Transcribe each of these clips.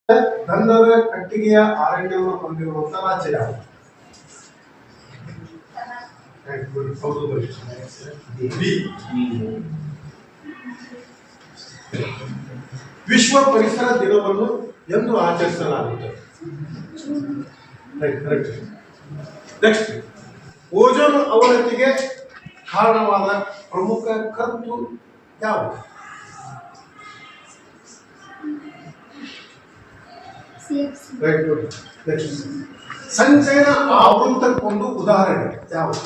ಗಂಧದ ಕಟ್ಟಿಗೆಯ ಅರಣ್ಯವನ್ನು ಹೊಂದಿರುವಂತಹ ರಾಜ್ಯ ಯಾವುದು? ವಿಶ್ವ ಪರಿಸರ ದಿನವನ್ನು ಎಂದು ಆಚರಿಸಲಾಗುತ್ತದೆ? ನೆಕ್ಸ್ಟ್, ಓಜೋನ್ ಅವನತಿಗೆ ಕಾರಣವಾದ ಪ್ರಮುಖ ಕತ್ತು ಯಾವುದು? ಸಂಚಯನ ಆವೃತ್ತಕ್ಕೊಂದು ಉದಾಹರಣೆ ಯಾವುದು?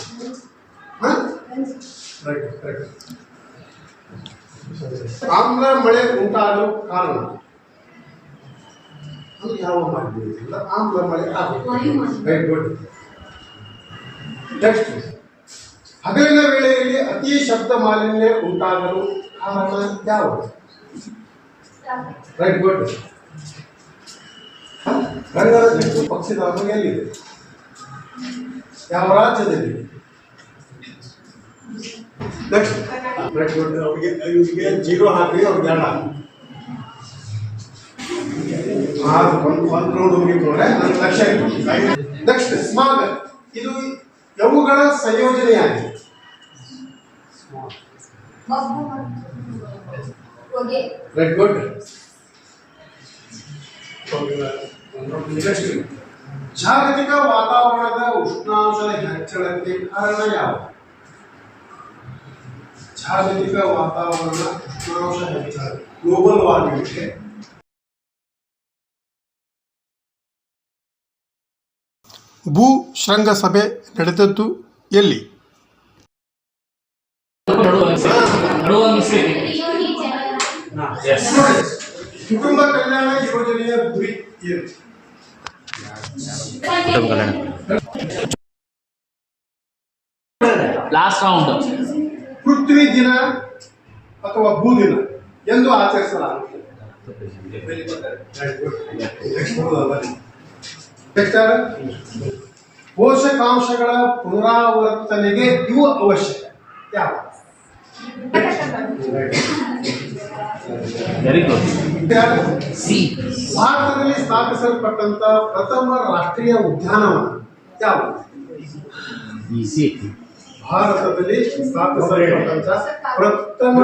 ಆಮ್ಲ ಮಳೆ ಉಂಟಾಗಲು ಕಾರಣ ಅದು ಯಾವ ಮಾಡಿಲ್ಲ, ಆಮ್ಲ ಮಳೆ ಆಗುತ್ತೆ. ನೆಕ್ಸ್ಟ್, ಹಗಲಿನ ವೇಳೆಯಲ್ಲಿ ಅತಿ ಶಬ್ದ ಮಾಲಿನ್ಯ ಉಂಟಾಗಲು ಕಾರಣ ಯಾವುದು? Right, good. ಗಂಗರ ಪಕ್ಷಿಧಾಮ ಎಲ್ಲಿದೆ? ಯಾವ ರಾಜ್ಯದಲ್ಲಿ? Next, right, good. ಅವರಿಗೆ ಜೀರೋ ಹಾಕಿ ಅವ್ರಿಗೆ ಎರಡು ಒಂದು ನೋಡು ಮುಗಿದ್ರೆ ನನ್ನ ಲಕ್ಷ್ಯ. ನೆಕ್ಸ್ಟ್, ಸ್ಮಾಗ್ ಇದು ಯಾವುಗಳ ಸಂಯೋಜನೆಯಾಗಿದೆ? Right, good. ಜಾಗತಿಕ ವಾತಾವರಣದ ಉಷ್ಣಾಂಶದ ಹೆಚ್ಚಳಕ್ಕೆ ಕಾರಣ ಯಾವುದು? ಜಾಗತಿಕ ವಾತಾವರಣ ಉಷ್ಣಾಂಶ ಹೆಚ್ಚಳ, ಗ್ಲೋಬಲ್ ವಾರ್ಮಿಂಗ್ಗೆ ಭೂ ಶೃಂಗಸಭೆ ನಡೆದದ್ದು ಎಲ್ಲಿ? ಕುಟುಂಬ ಕಲ್ಯಾಣ ಯೋಜನೆಯ ಗುರಿ ಏನು? Last round. ಪೃಥ್ವಿ ದಿನ ಅಥವಾ ಭೂ ದಿನ ಎಂದು ಆಚರಿಸಲಾಗುತ್ತದೆ? ಪೋಷಕಾಂಶಗಳ ಪುನರಾವರ್ತನೆಗೆ ಇವು ಅವಶ್ಯಕ ಯಾವ? Very good. ಭಾರತದಲ್ಲಿ ಸ್ಥಾಪಿಸಲ್ಪಟ್ಟಂತ ಪ್ರಥಮ ರಾಷ್ಟ್ರೀಯ ಉದ್ಯಾನವನ ಯಾವುದು? ಭಾರತದಲ್ಲಿ ಸ್ಥಾಪಿಸಲ್ಪಟ್ಟಂತ ಪ್ರಥಮ